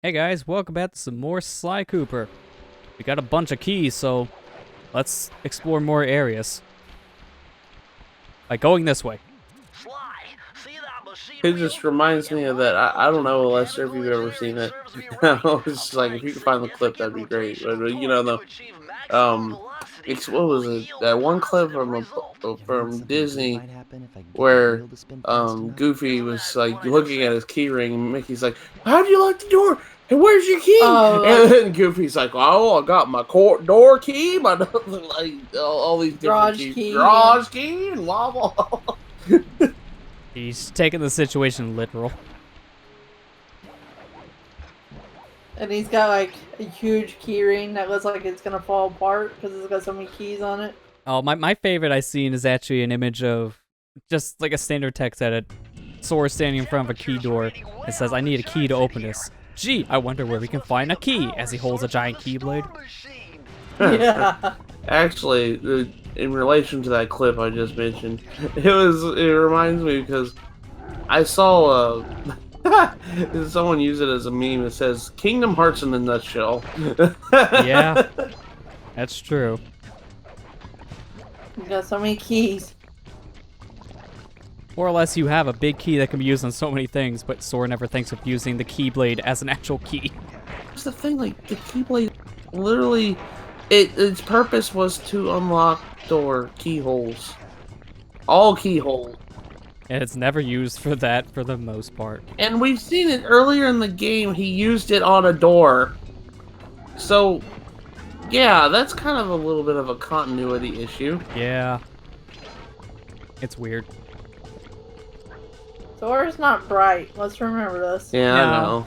Hey guys, welcome back to some more Sly Cooper. We got a bunch of keys, so let's explore more areas. Like going this way. It just reminds me of that. I don't know, Lester, if you've ever seen it. It's just like if you can find the clip, that'd be great. But um, it's what was it? That one clip from Disney where Goofy was like looking at his key ring, and Mickey's like, "How do you lock the door? And where's your key?" And then Goofy's like, "Oh, I got my door key, my like all these different keys, garage key, and blah blah." He's taking the situation literal. And he's got like a huge key ring that looks like it's gonna fall apart because it's got so many keys on it. Oh, my favorite I've seen is actually an image of just like a standard text edit. Sora standing in front of a key door. It says, "I need a key to open this. Gee, I wonder where we can find a key," as he holds a giant keyblade. Yeah. Actually, in relation to that clip I just mentioned, it reminds me because I saw someone use it as a meme. It says Kingdom Hearts in a nutshell. Yeah, that's true. You got so many keys. More or less, you have a big key that can be used on so many things, but Sora never thinks of using the keyblade as an actual key. That's the thing, like, the keyblade, literally, its purpose was to unlock door keyholes. All keyholes. And it's never used for that for the most part. And we've seen it earlier in the game, he used it on a door. So, yeah, that's kind of a little bit of a continuity issue. Yeah. It's weird. Sora's not bright. Let's remember this. Yeah, No. I know.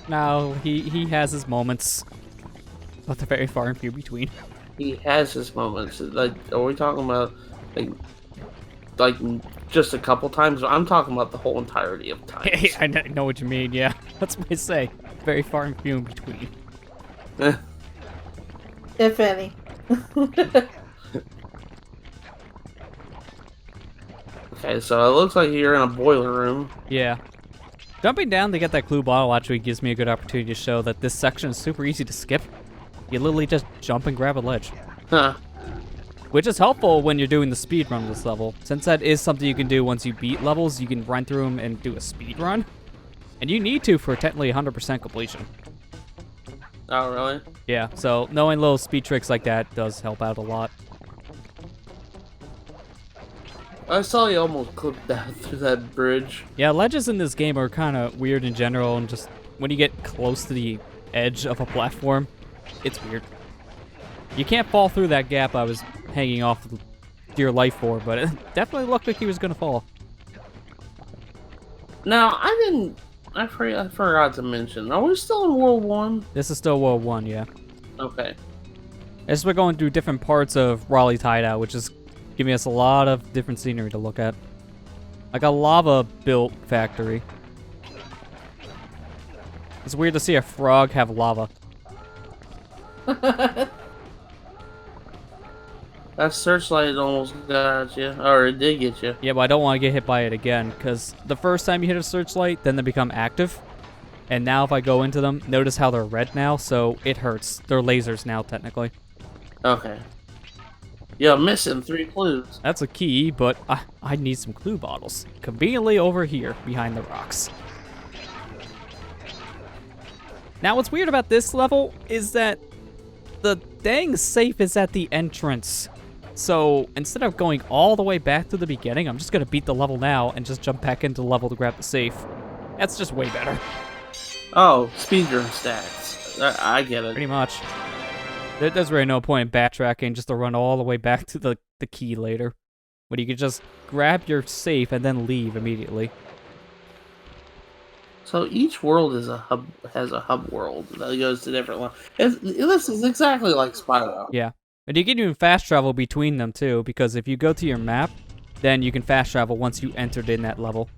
No, he has his moments, but they're very far and few between. He has his moments. Like, are we talking about like just a couple times? I'm talking about the whole entirety of times. I know what you mean. Yeah, that's what I say. Very far and few in between. If any. Okay, so it looks like you're in a boiler room. Yeah. Jumping down to get that clue bottle actually gives me a good opportunity to show that this section is super easy to skip. You literally just jump and grab a ledge. Huh. Which is helpful when you're doing the speed run of this level. Since that is something you can do once you beat levels, you can run through them and do a speed run. And you need to for technically 100% completion. Oh, really? Yeah, so knowing little speed tricks like that does help out a lot. I saw you almost clipped that through that bridge. Yeah, ledges in this game are kind of weird in general, and just when you get close to the edge of a platform, it's weird. You can't fall through that gap I was hanging off dear life for, but it definitely looked like he was going to fall. Now, I forgot to mention, are we still in World 1? This is still World 1, yeah. Okay. As we're going through different parts of Raleigh's hideout, which is giving us a lot of different scenery to look at. Like a lava-built factory. It's weird to see a frog have lava. That searchlight almost got you, or it did get you. Yeah, but I don't want to get hit by it again, because the first time you hit a searchlight, then they become active. And now if I go into them, notice how they're red now, so it hurts. They're lasers now, technically. Okay. Yeah, missing 3 clues. That's a key, but I need some clue bottles. Conveniently over here, behind the rocks. Now, what's weird about this level is that the dang safe is at the entrance. So, instead of going all the way back to the beginning, I'm just going to beat the level now and just jump back into the level to grab the safe. That's just way better. Oh, speedrun stats. I get it. Pretty much. There's really no point in backtracking just to run all the way back to the key later. When you could just grab your safe and then leave immediately. So each world is has a hub world that goes to different ones. This is exactly like Spyro. Yeah. And you can even fast travel between them too, because if you go to your map, then you can fast travel once you entered in that level.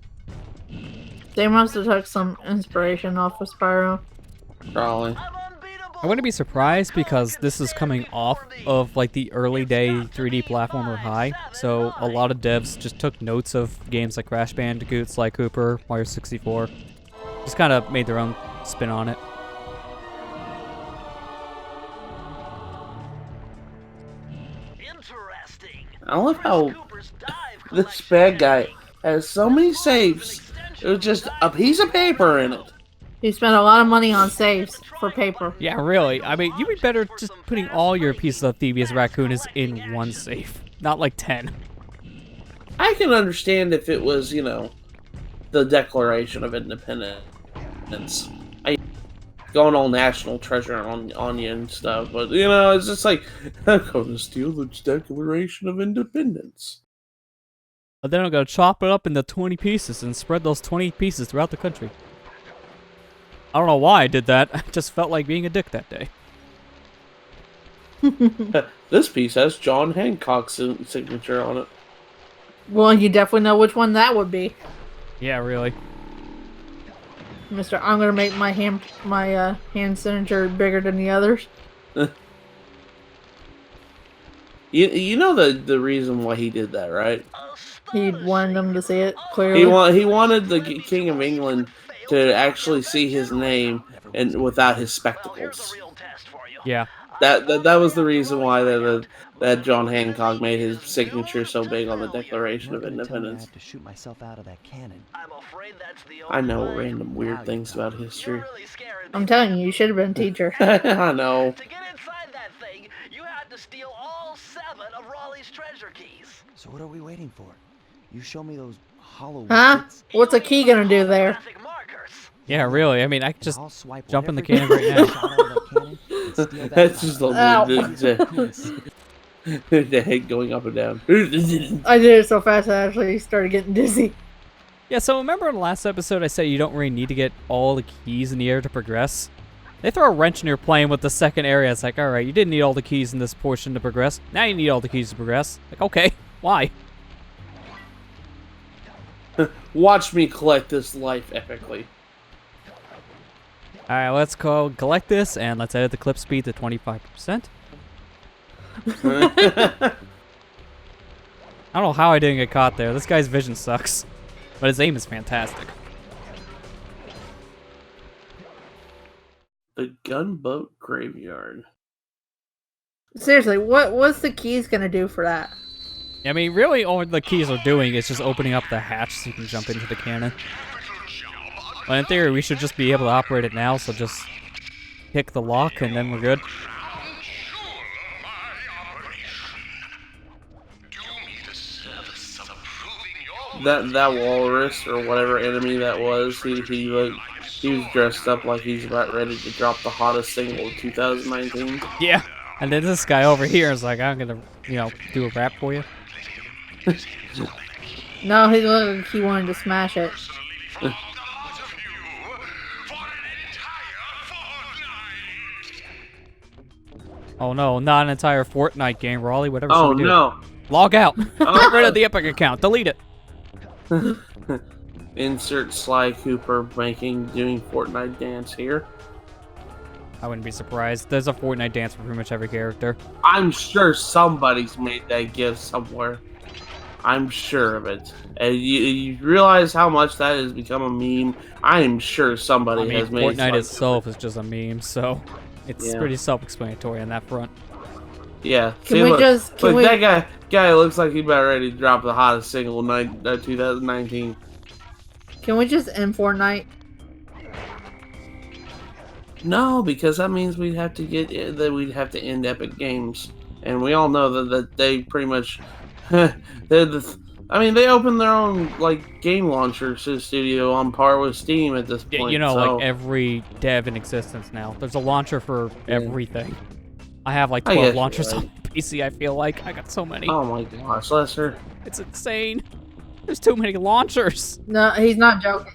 They must have took some inspiration off of Spyro. Probably. I wouldn't be surprised because this is coming off of like the early day 3D platformer high, so a lot of devs just took notes of games like Crash Bandicoot, Sly Cooper, Mario 64. Just kind of made their own spin on it. I love how this bad guy has so many safes. There's just a piece of paper in it. You spent a lot of money on safes for paper. Yeah, really. I mean, you'd be better just putting all your pieces of Thievius Raccoonus in one safe, not like 10. I can understand if it was, you know, the Declaration of Independence. Going all national treasure on you and stuff, but you know, it's just like I'm going to steal the Declaration of Independence. But then I'm gonna chop it up into 20 pieces and spread those 20 pieces throughout the country. I don't know why I did that. I just felt like being a dick that day. This piece has John Hancock's signature on it. Well, you definitely know which one that would be. Yeah, really. Mister, I'm gonna make my hand signature bigger than the others. You know the reason why he did that, right? He wanted them to see it clearly. He wanted the King of England to actually see his name and without his spectacles. Yeah. That was the reason why that John Hancock made his signature so big on the Declaration of Independence. To shoot myself out of that cannon. I know random weird things about history. I'm telling you, you should have been a teacher. I know. To get inside that thing, you had to steal all 7 of Raleigh's treasure keys. So what are we waiting for? You show me those hollow Huh? bits. What's a key gonna do there? Graphic markers. Yeah, really. I mean, I could just I'll swipe jump in the whatever cannon right now. shot out of that cannon and steal that That's just Ow. the head going up and down. I did it so fast I actually started getting dizzy. Yeah, so remember in the last episode I said you don't really need to get all the keys in the air to progress? They throw a wrench in your plane with the second area. It's like, alright, you didn't need all the keys in this portion to progress. Now you need all the keys to progress. Like, okay, why? Watch me collect this life epically. Alright, let's go collect this and let's edit the clip speed to 25%. I don't know how I didn't get caught there. This guy's vision sucks. But his aim is fantastic. The gunboat graveyard. Seriously, what's the keys gonna do for that? I mean, really all the keys are doing is just opening up the hatch so you can jump into the cannon. But in theory, we should just be able to operate it now, so just pick the lock and then we're good. That walrus or whatever enemy that was, he was dressed up like he's about ready to drop the hottest single of 2019. Yeah. And then this guy over here is like, I'm gonna, you know, do a rap for you. No, he looked like he wanted to smash it. Oh no, not an entire Fortnite game, Raleigh. Whatever Oh should we do? no. Log out. Get rid of the Epic account. Delete it. Insert Sly Cooper doing Fortnite dance here. I wouldn't be surprised. There's a Fortnite dance for pretty much every character. I'm sure somebody's made that gif somewhere. I'm sure of it. And you realize how much that has become a meme? I am sure somebody I mean, has made Fortnite Sly itself Cooper. is just a meme, so it's Yeah. pretty self-explanatory on that front. Yeah. Can See, we look, just- can look, we- that guy looks like he's about ready to drop the hottest single 2019. Can we just end Fortnite? No, because that means we'd have to end Epic Games, and we all know that they pretty much I mean, they opened their own like game launcher studio on par with Steam at this Yeah, point. you know, so. like every dev in existence now. There's a launcher for everything. I have like I 12 guess launchers you're on PC, I feel like. I got so many. Oh my gosh, Lester. It's insane. There's too many launchers. No, he's not joking.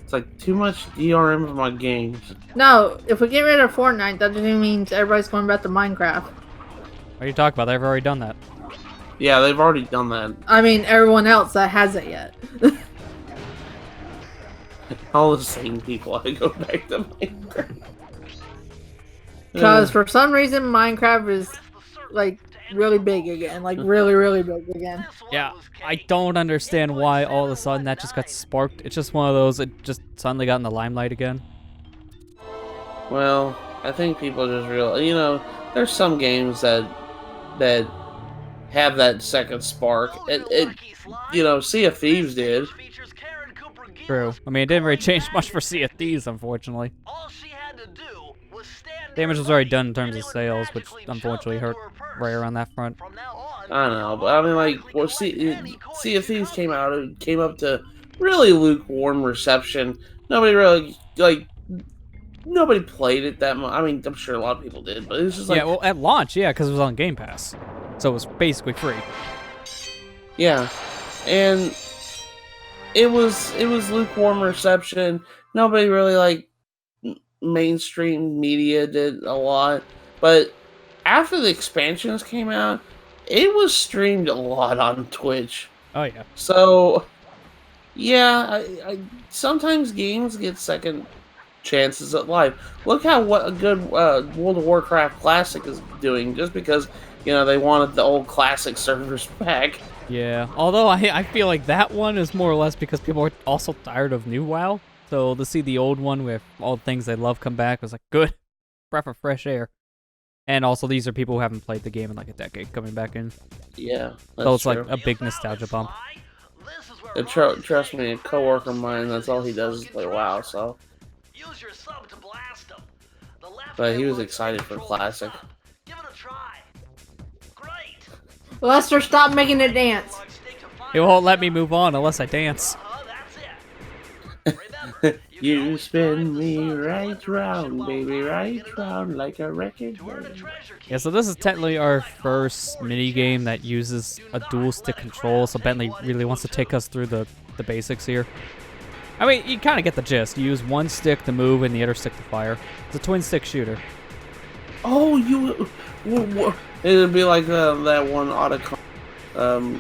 It's like too much DRM for my games. No, if we get rid of Fortnite, that doesn't mean everybody's going back to Minecraft. What are you talking about? They've already done that. Yeah, they've already done that. I mean, everyone else that hasn't yet. All the same people I go back to Minecraft. Because for some reason, Minecraft is like really big again. Like really, really big again. Yeah, I don't understand why all of a sudden that just got sparked. It's just one of those, it just suddenly got in the limelight again. Well, I think people just realize, you know, there's some games that have that second spark. You know, Sea of Thieves did. True. I mean, it didn't really change much for Sea of Thieves, unfortunately. Damage was already done in terms of sales, which unfortunately hurt Rare on that front. I don't know, but I mean, like, well, Sea of Thieves came out, it came up to really lukewarm reception. Nobody really, like, nobody played it that much. I mean, I'm sure a lot of people did, but it was just like... Yeah, well, at launch, yeah, because it was on Game Pass. So it was basically free. Yeah, and it was lukewarm reception. Nobody really, like, mainstream media did a lot, but after the expansions came out, it was streamed a lot on Twitch. Oh, yeah. So, yeah, I sometimes games get second chances at life. Look how what a good World of Warcraft Classic is doing, just because, you know, they wanted the old Classic servers back. Yeah, although I feel like that one is more or less because people are also tired of new WoW. So to see the old one with all the things they love come back was like, good. Breath of fresh air. And also, these are people who haven't played the game in like a decade coming back in. Yeah, that's so it's true. like a big nostalgia bump. Trust me, a coworker of mine, that's all he does is play WoW, so. But he was excited for Classic. Lester, stop making it dance. It won't let me move on unless I dance. You spin me right round, baby, right round like a record. Yeah, so this is technically our first minigame that uses a dual stick control, so Bentley really wants to take us through the basics here. I mean, you kind of get the gist. You use one stick to move and the other stick to fire. It's a twin stick shooter. Oh, it'd be like that one Otacon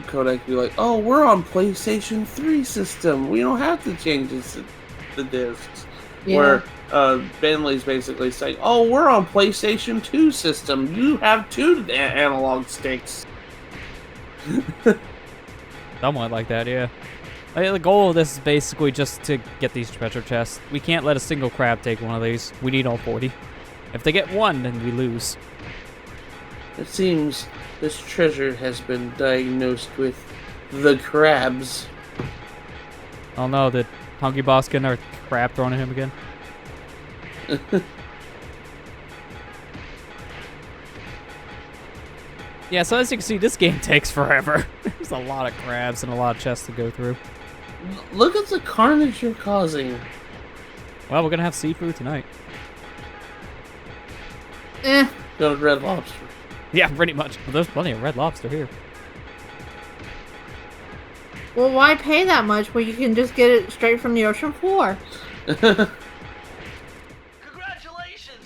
codec be like, oh, we're on PlayStation 3 system. We don't have to change the discs. Yeah. Where Bentley's basically saying, oh, we're on PlayStation 2 system. You have two analog sticks. Somewhat like that, yeah. The goal of this is basically just to get these treasure chests. We can't let a single crab take one of these. We need all 40. If they get one, then we lose. It seems this treasure has been diagnosed with the crabs. Oh no, did Hungry Boss get another crab thrown at him again? Yeah, so as you can see, this game takes forever. There's a lot of crabs and a lot of chests to go through. Look at the carnage you're causing. Well, we're gonna have seafood tonight. Go to Red Lobster. Yeah, pretty much. But there's plenty of Red Lobster here. Well, why pay that much when you can just get it straight from the ocean floor? Congratulations,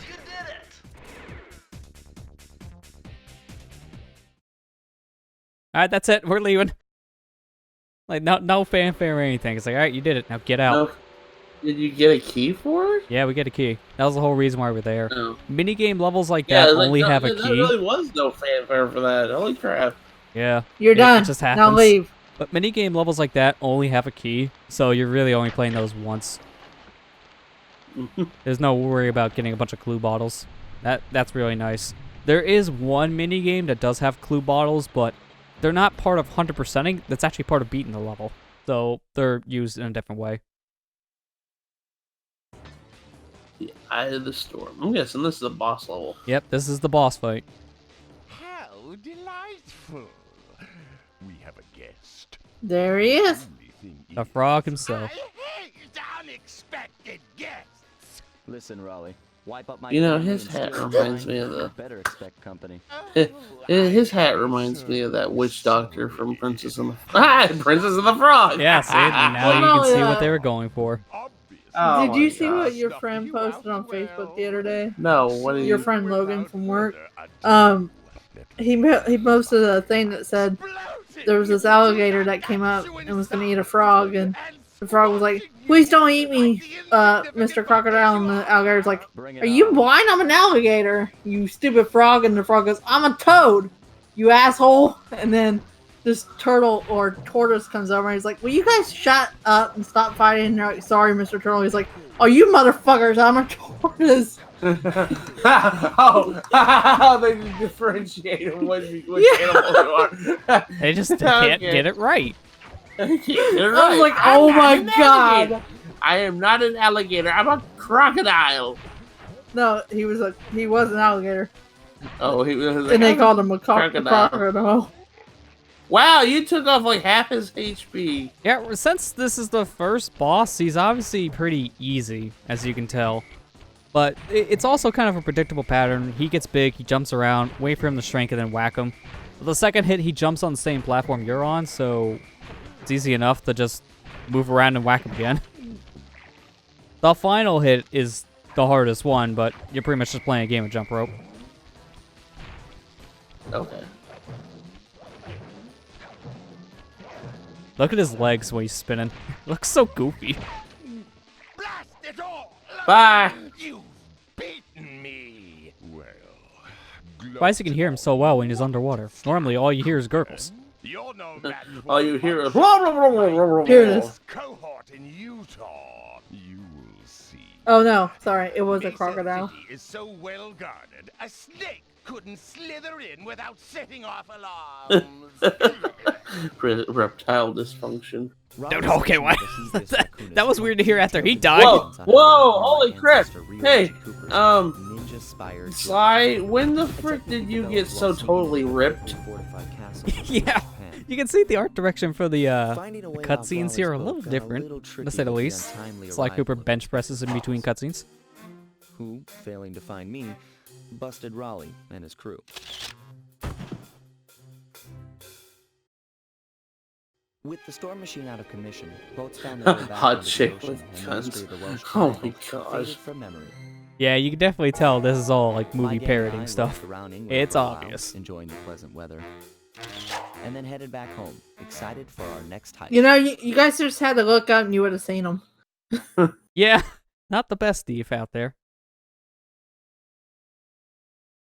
you did it! Alright, that's it. We're leaving. Like, no fanfare or anything. It's like, alright, you did it. Now get out. No. Did you get a key for it? Yeah, we get a key. That was the whole reason why we're there. No. Minigame levels like that only have a key. There really was no fanfare for that. Holy crap. Yeah. You're done. It just happens. Now leave. But minigame levels like that only have a key, so you're really only playing those once. There's no worry about getting a bunch of clue bottles. That's really nice. There is one minigame that does have clue bottles, but they're not part of 100%ing. That's actually part of beating the level. So they're used in a different way. The Eye of the Storm. I'm guessing this is a boss level. Yep, this is the boss fight. How delightful. We have a guest. There he is. The frog himself. I hate unexpected guests. Listen, Raleigh. Wipe up my You know, family his and hat steal reminds mine. me of the... Better expect company. His hat reminds me of that witch doctor from Princess and the... Princess and the Frog! Yeah, see, now you can see what they were going for. Oh Did you my see God. what your friend posted on Facebook the other day? No, what did Your you... friend Logan from work. He posted a thing that said there was this alligator that came up and was going to eat a frog, and the frog was like, "Please don't eat me, Mr. Crocodile." And the alligator's like, "Are you blind? I'm an alligator, you stupid frog." And the frog goes, "I'm a toad, you asshole." And then this turtle or tortoise comes over and he's like, "Will you guys shut up and stop fighting?" And they're like, "Sorry, Mr. Turtle." He's like, "Oh, you motherfuckers, I'm a Because oh, they just differentiate them which animal you are. They just can't get it right. They're I right. was like, I'm oh not my an god. alligator. I am not an alligator. I'm a crocodile. No, he was an alligator. Oh, he was. And they called him a crocodile. crocodile. Wow, you took off like half his HP. Yeah, since this is the first boss, he's obviously pretty easy, as you can tell. But it's also kind of a predictable pattern. He gets big, he jumps around, wait for him to shrink, and then whack him. The second hit, he jumps on the same platform you're on, so it's easy enough to just move around and whack him again. The final hit is the hardest one, but you're pretty much just playing a game of jump rope. Okay. Look at his legs when he's spinning. Looks so goofy. Blast it all! Bye. You've beaten me. Well, Surprised you can hear him so well when he's underwater. Normally, all you hear is gurgles. you're no match for All you hear is. Here it is. cohort in Utah. You will see. Oh no, sorry, it was a Mesa crocodile. City is so well guarded, a snake couldn't slither in without setting off alarms. Reptile dysfunction. Dude, okay, why? That was weird to hear after he died. Whoa, whoa, holy crap. Hey, Sly, when the frick did you get so totally ripped? Yeah, you can see the art direction for the cutscenes here are a little different, to say the least. Sly Cooper bench presses in between cutscenes. Who, failing to find me, busted Raleigh and his crew. With the storm machine out of commission, boats found their way back Hot onto the chick ocean, with and the guns. mystery of the Welsh Oh my triangle gosh. faded from memory. Yeah, you can definitely tell this is all like movie My gang and I parodying loafed stuff. around England It's for a while, obvious. enjoying the pleasant weather, and then headed back home, excited for our next hike. You know, you guys just had to look up and you would have seen him. Yeah, not the best thief out there.